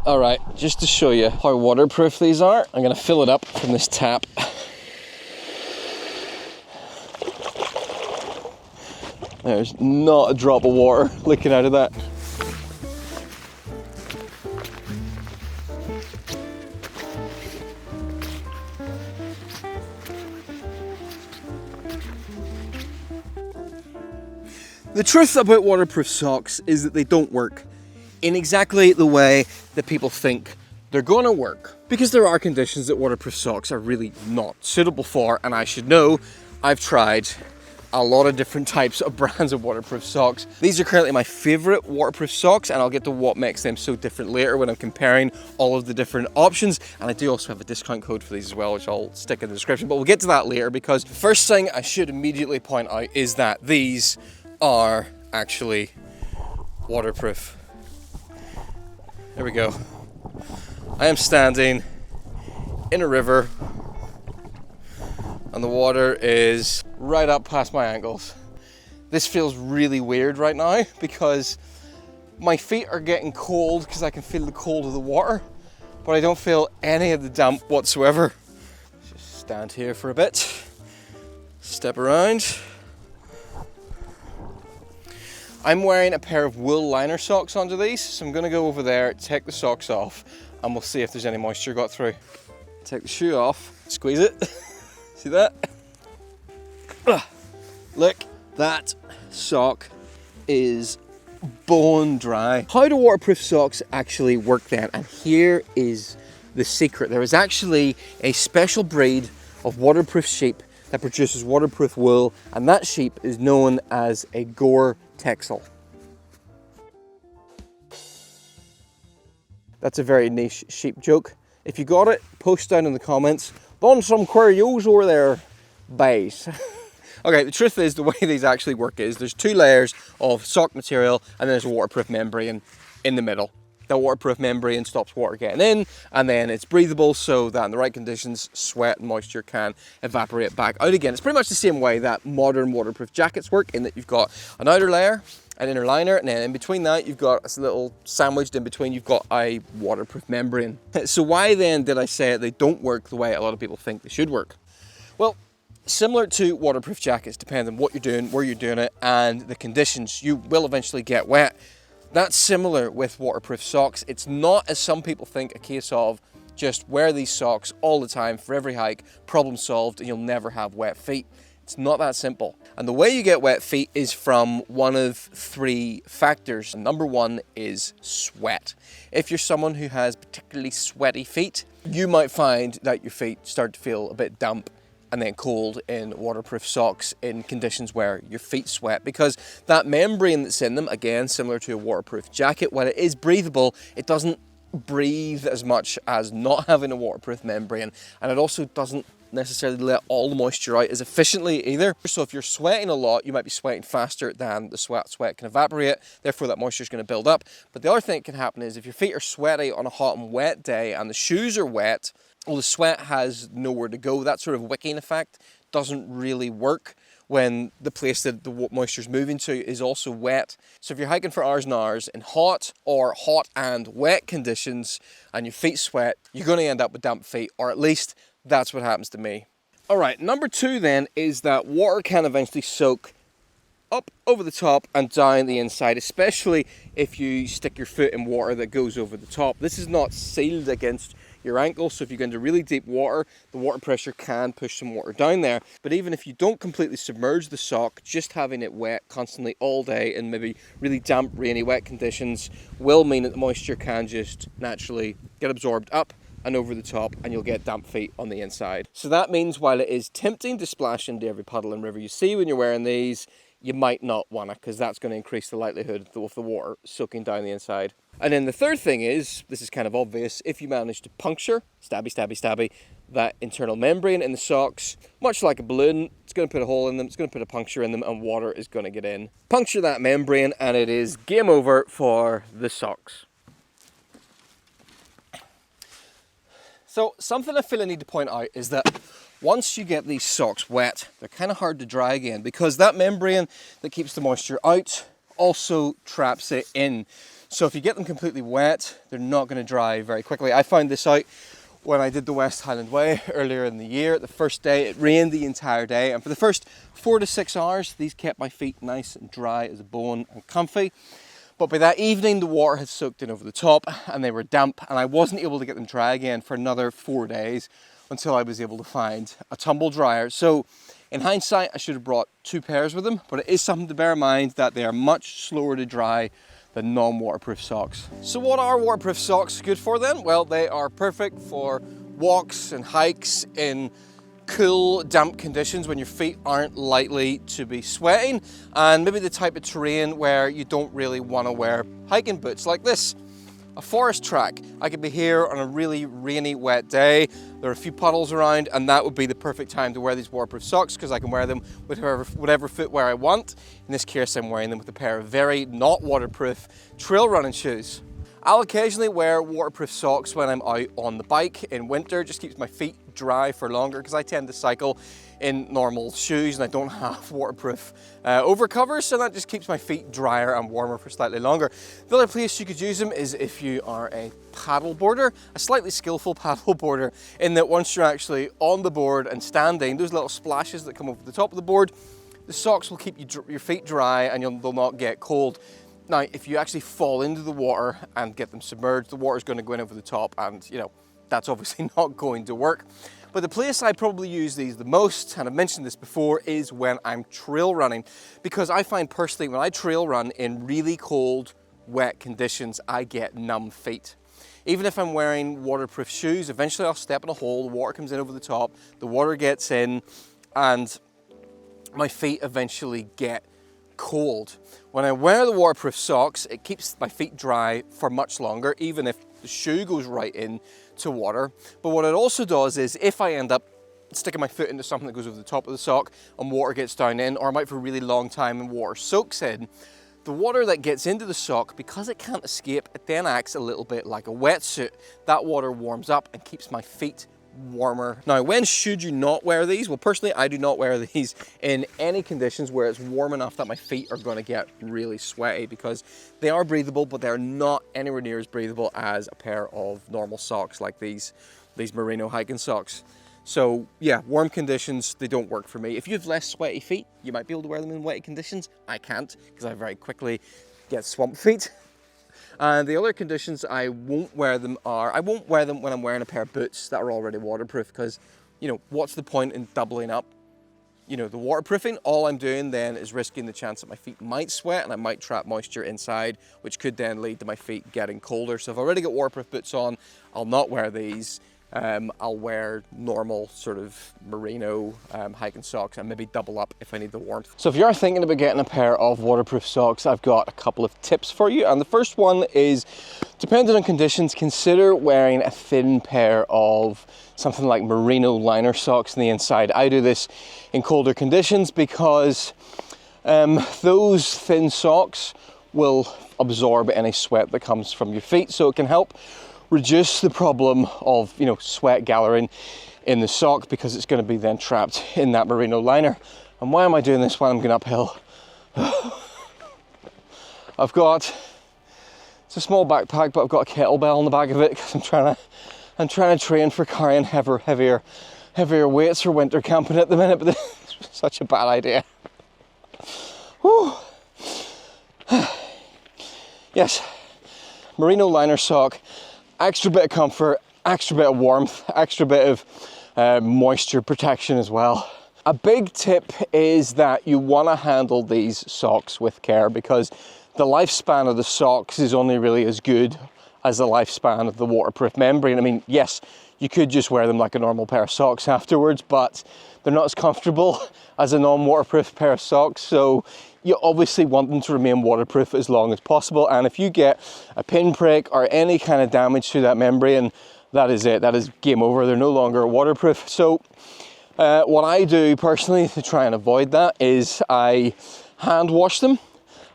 All right, just to show you how waterproof these are, I'm gonna fill it up from this tap. There's not a drop of water leaking out of that. The truth about waterproof socks is that they don't work in exactly the way that people think they're gonna work. Because there are conditions that waterproof socks are really not suitable for, and I should know, I've tried a lot of different types of brands of waterproof socks. These are currently my favorite waterproof socks, and I'll get to what makes them so different later when I'm comparing all of the different options. And I do also have a discount code for these as well, which I'll stick in the description, but we'll get to that later, because first thing I should immediately point out is that these are actually waterproof. There we go. I am standing in a river and the water is right up past my ankles. This feels really weird right now because my feet are getting cold because I can feel the cold of the water, but I don't feel any of the damp whatsoever. Let's just stand here for a bit, step around. I'm wearing a pair of wool liner socks under these, so I'm gonna go over there, take the socks off, and we'll see if there's any moisture got through. Take the shoe off, squeeze it. See that? Look, that sock is bone dry. How do waterproof socks actually work then? And here is the secret. There is actually a special breed of waterproof sheep that produces waterproof wool, and that sheep is known as a Gore-Texel. That's a very niche sheep joke. If you got it, post down in the comments. Done some queries over there, bays. Okay, the truth is the way these actually work is there's two layers of sock material and there's a waterproof membrane in the middle. The waterproof membrane stops water getting in, and then it's breathable so that in the right conditions, sweat and moisture can evaporate back out again. It's pretty much the same way that modern waterproof jackets work, in that you've got an outer layer, an inner liner, and then in between that you've got a little sandwiched in between, you've got a waterproof membrane. So why then did I say they don't work the way a lot of people think they should work? Well, similar to waterproof jackets, depending on what you're doing, where you're doing it, and the conditions, you will eventually get wet. That's similar with waterproof socks. It's not, as some people think, a case of just wear these socks all the time for every hike, problem solved, and you'll never have wet feet. It's not that simple. And the way you get wet feet is from one of three factors. Number one is sweat. If you're someone who has particularly sweaty feet, you might find that your feet start to feel a bit damp and then cold in waterproof socks in conditions where your feet sweat, because that membrane that's in them, again similar to a waterproof jacket, while it is breathable, it doesn't breathe as much as not having a waterproof membrane, and it also doesn't necessarily let all the moisture out as efficiently either. So if you're sweating a lot, you might be sweating faster than the sweat can evaporate, therefore that moisture is going to build up. But the other thing that can happen is if your feet are sweaty on a hot and wet day and the shoes are wet, well, the sweat has nowhere to go. That sort of wicking effect doesn't really work when the place that the moisture is moving to is also wet. So if you're hiking for hours and hours in hot or hot and wet conditions and your feet sweat, you're going to end up with damp feet, or at least that's what happens to me. All right, number two then is that water can eventually soak up over the top and down the inside, especially if you stick your foot in water that goes over the top. This is not sealed against your ankle, so if you go into really deep water, the water pressure can push some water down there. But even if you don't completely submerge the sock, just having it wet constantly all day in maybe really damp, rainy, wet conditions will mean that the moisture can just naturally get absorbed up and over the top, and you'll get damp feet on the inside. So that means while it is tempting to splash into every puddle and river you see when you're wearing these, you might not want to, because that's going to increase the likelihood of the water soaking down the inside. And then the third thing is, this is kind of obvious, if you manage to puncture, stabby, that internal membrane in the socks, much like a balloon, it's going to put a hole in them, it's going to put a puncture in them, and water is going to get in. Puncture that membrane and it is game over for the socks. So something I feel I need to point out is that once you get these socks wet, they're kind of hard to dry again, because that membrane that keeps the moisture out also traps it in. So if you get them completely wet, they're not going to dry very quickly. I found this out when I did the West Highland Way earlier in the year. The first day, it rained the entire day, and for the first 4 to 6 hours, these kept my feet nice and dry as a bone and comfy. But by that evening, the water had soaked in over the top and they were damp, and I wasn't able to get them dry again for another 4 days until I was able to find a tumble dryer. So in hindsight, I should have brought 2 pairs with them, but it is something to bear in mind that they are much slower to dry than non-waterproof socks. So what are waterproof socks good for then? Well, they are perfect for walks and hikes in cool, damp conditions when your feet aren't likely to be sweating, and maybe the type of terrain where you don't really want to wear hiking boots like this. A forest track. I could be here on a really rainy, wet day. There are a few puddles around, and that would be the perfect time to wear these waterproof socks because I can wear them with whatever footwear I want. In this case, I'm wearing them with a pair of very not waterproof trail running shoes. I'll occasionally wear waterproof socks when I'm out on the bike in winter. Just keeps my feet dry for longer because I tend to cycle in normal shoes and I don't have waterproof overcovers, so that just keeps my feet drier and warmer for slightly longer. The other place you could use them is if you are a paddle boarder, a slightly skillful paddle boarder, in that once you're actually on the board and standing, those little splashes that come over the top of the board, the socks will keep your feet dry and they'll not get cold. Now, if you actually fall into the water and get them submerged, the water's going to go in over the top, and that's obviously not going to work. But the place I probably use these the most, and I've mentioned this before, is when I'm trail running. Because I find personally when I trail run in really cold, wet conditions, I get numb feet. Even if I'm wearing waterproof shoes, eventually I'll step in a hole, the water comes in over the top, the water gets in, and my feet eventually get cold. When I wear the waterproof socks, it keeps my feet dry for much longer, even if the shoe goes right in to water. But what it also does is if I end up sticking my foot into something that goes over the top of the sock and water gets down in, or I'm out for a really long time and water soaks in, the water that gets into the sock, because it can't escape, it then acts a little bit like a wetsuit. That water warms up and keeps my feet warmer. Now, when should you not wear these? Well, personally, I do not wear these in any conditions where it's warm enough that my feet are going to get really sweaty, because they are breathable, but they're not anywhere near as breathable as a pair of normal socks like these merino hiking socks. So yeah, warm conditions, they don't work for me. If you have less sweaty feet, you might be able to wear them in wet conditions. I can't, because I very quickly get swamp feet. And the other conditions I won't wear them when I'm wearing a pair of boots that are already waterproof, because, what's the point in doubling up, the waterproofing? All I'm doing then is risking the chance that my feet might sweat and I might trap moisture inside, which could then lead to my feet getting colder. So if I've already got waterproof boots on, I'll not wear these. I'll wear normal sort of merino hiking socks and maybe double up if I need the warmth. So if you're thinking about getting a pair of waterproof socks, I've got a couple of tips for you. And the first one is, depending on conditions, consider wearing a thin pair of something like merino liner socks on the inside. I do this in colder conditions because those thin socks will absorb any sweat that comes from your feet, so it can help reduce the problem of sweat gathering in the sock, because it's going to be then trapped in that merino liner. And why am I doing this while I'm going uphill? It's a small backpack, but I've got a kettlebell on the back of it because I'm trying to train for carrying heavier weights for winter camping at the minute, but this is such a bad idea. Whew. Yes, merino liner sock. Extra bit of comfort, extra bit of warmth, extra bit of moisture protection as well. A big tip is that you want to handle these socks with care, because the lifespan of the socks is only really as good as the lifespan of the waterproof membrane. I mean, yes, you could just wear them like a normal pair of socks afterwards, but they're not as comfortable as a non-waterproof pair of socks. So you obviously want them to remain waterproof as long as possible. And if you get a pinprick or any kind of damage to that membrane, that is it. That is game over. They're no longer waterproof. So what I do personally to try and avoid that is I hand wash them.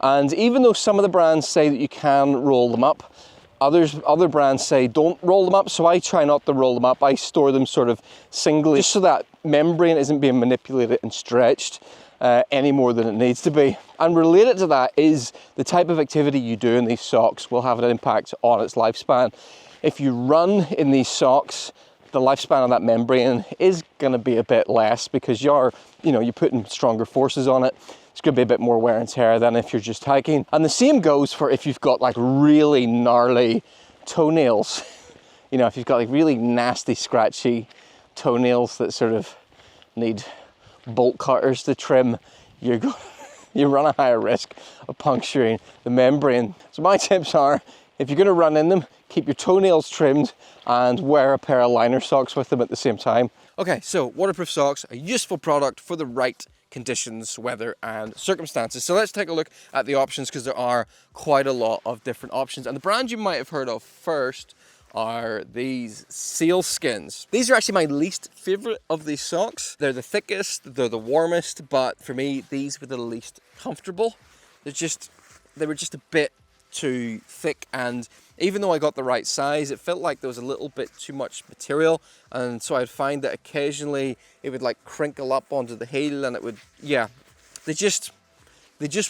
And even though some of the brands say that you can roll them up, other brands say don't roll them up. So I try not to roll them up. I store them sort of singly, just so that membrane isn't being manipulated and stretched. any more than it needs to be. And related to that is the type of activity you do in these socks will have an impact on its lifespan. If you run in these socks, the lifespan of that membrane is going to be a bit less because you're putting stronger forces on it. It's going to be a bit more wear and tear than if you're just hiking. And the same goes for if you've got like really gnarly toenails. If you've got like really nasty, scratchy toenails that sort of need bolt cutters to trim, you run a higher risk of puncturing the membrane. So my tips are, if you're going to run in them, keep your toenails trimmed and wear a pair of liner socks with them at the same time. Okay, so waterproof socks, a useful product for the right conditions, weather and circumstances. So let's take a look at the options, because there are quite a lot of different options. And the brand you might have heard of first are these Sealskins. These are actually my least favorite of these socks. They're the thickest, they're the warmest, but for me, these were the least comfortable. They were just a bit too thick, and even though I got the right size, it felt like there was a little bit too much material, and so I'd find that occasionally it would like crinkle up onto the heel, and it would, they just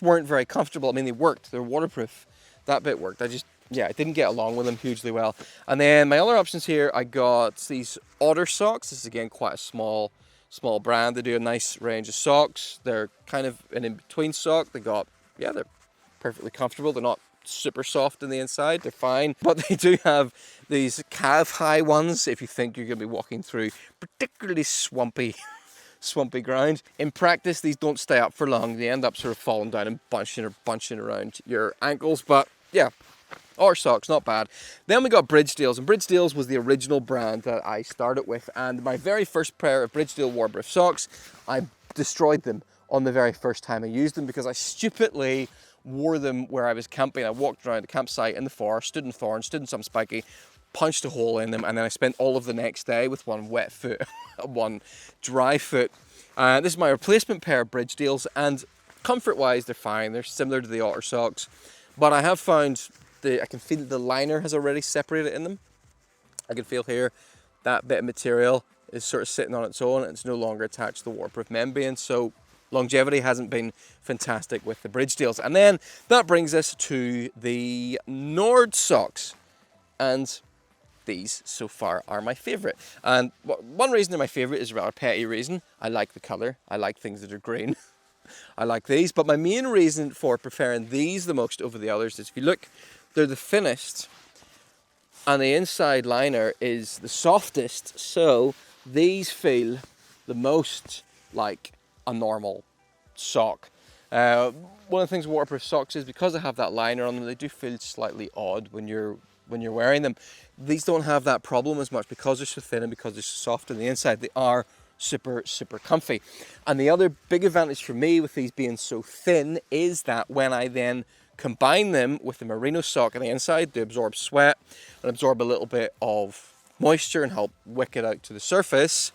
weren't very comfortable. I mean, they worked, they're waterproof, that bit worked. I didn't get along with them hugely well. And then my other options here, I got these Otter socks. This is again quite a small brand. They do a nice range of socks. They're kind of an in-between sock. They're perfectly comfortable. They're not super soft in the inside, they're fine, but they do have these calf high ones if you think you're going to be walking through particularly swampy ground. In practice, these don't stay up for long. They end up sort of falling down and bunching around your ankles, but yeah, Otter socks, not bad. Then we got Bridgedales, and Bridgedales was the original brand that I started with, and my very first pair of Bridgedale waterproof socks, I destroyed them on the very first time I used them because I stupidly wore them where I was camping. I walked around the campsite in the forest, stood in thorns, stood in some spiky, punched a hole in them, and then I spent all of the next day with one wet foot, one dry foot. This is my replacement pair of Bridgedales, and comfort-wise, they're fine. They're similar to the Otter socks, but I have found I can feel the liner has already separated in them. I can feel here that bit of material is sort of sitting on its own, and it's no longer attached to the waterproof membrane, so longevity hasn't been fantastic with the Bridgedales. And then that brings us to the Nord socks. And these so far are my favorite. And one reason they're my favorite is a rather petty reason. I like the color. I like things that are green. I like these. But my main reason for preferring these the most over the others is, if you look, they're the thinnest and the inside liner is the softest. So these feel the most like a normal sock. One of the things with waterproof socks is because they have that liner on them, they do feel slightly odd when you're wearing them. These don't have that problem as much because they're so thin and because they're so soft on the inside. They are super comfy. And the other big advantage for me with these being so thin is that when I then combine them with the merino sock on the inside, they absorb sweat and absorb a little bit of moisture and help wick it out to the surface.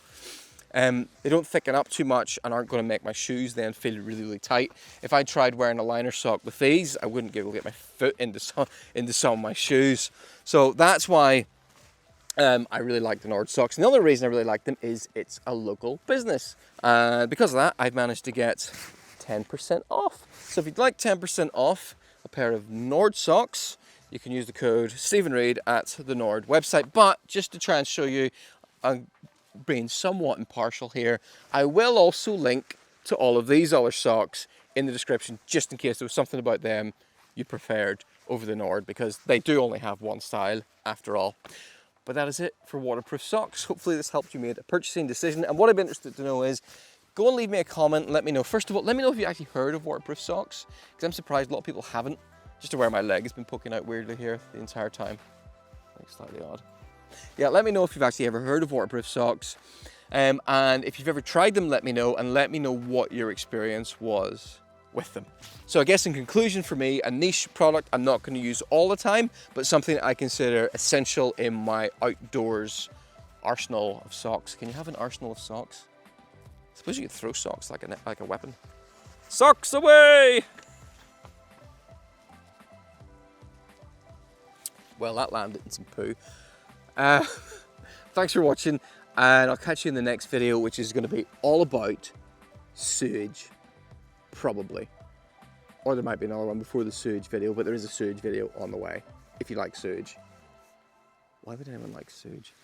They don't thicken up too much and aren't going to make my shoes then feel really tight. If I tried wearing a liner sock with these, I wouldn't be able to get my foot into some of my shoes. So that's why I really like the Nord socks. And the other reason I really like them is it's a local business. Because of that, I've managed to get 10% off. So if you'd like 10% off a pair of Nord socks, you can use the code Stephen Reid at the Nord website. But just to try and show you, being somewhat impartial here, I will also link to all of these other socks in the description, just in case there was something about them you preferred over the Nord, because they do only have one style after all. But that is it for waterproof socks. Hopefully this helped you make a purchasing decision. And what I'd be interested to know is, go and leave me a comment and let me know. First of all, let me know if you actually heard of waterproof socks, because I'm surprised a lot of people haven't. Just aware my leg has been poking out weirdly here the entire time. Like slightly odd. Yeah, let me know if you've actually ever heard of waterproof socks. And if you've ever tried them, let me know, and let me know what your experience was with them. So I guess in conclusion, for me, a niche product I'm not going to use all the time, but something I consider essential in my outdoors arsenal of socks. Can you have an arsenal of socks? I suppose you could throw socks like a weapon. Socks away! Well, that landed in some poo. Thanks for watching, and I'll catch you in the next video, which is going to be all about sewage. probably. Or there might be another one before the sewage video, but there is a sewage video on the way, if you like sewage. Why would anyone like sewage?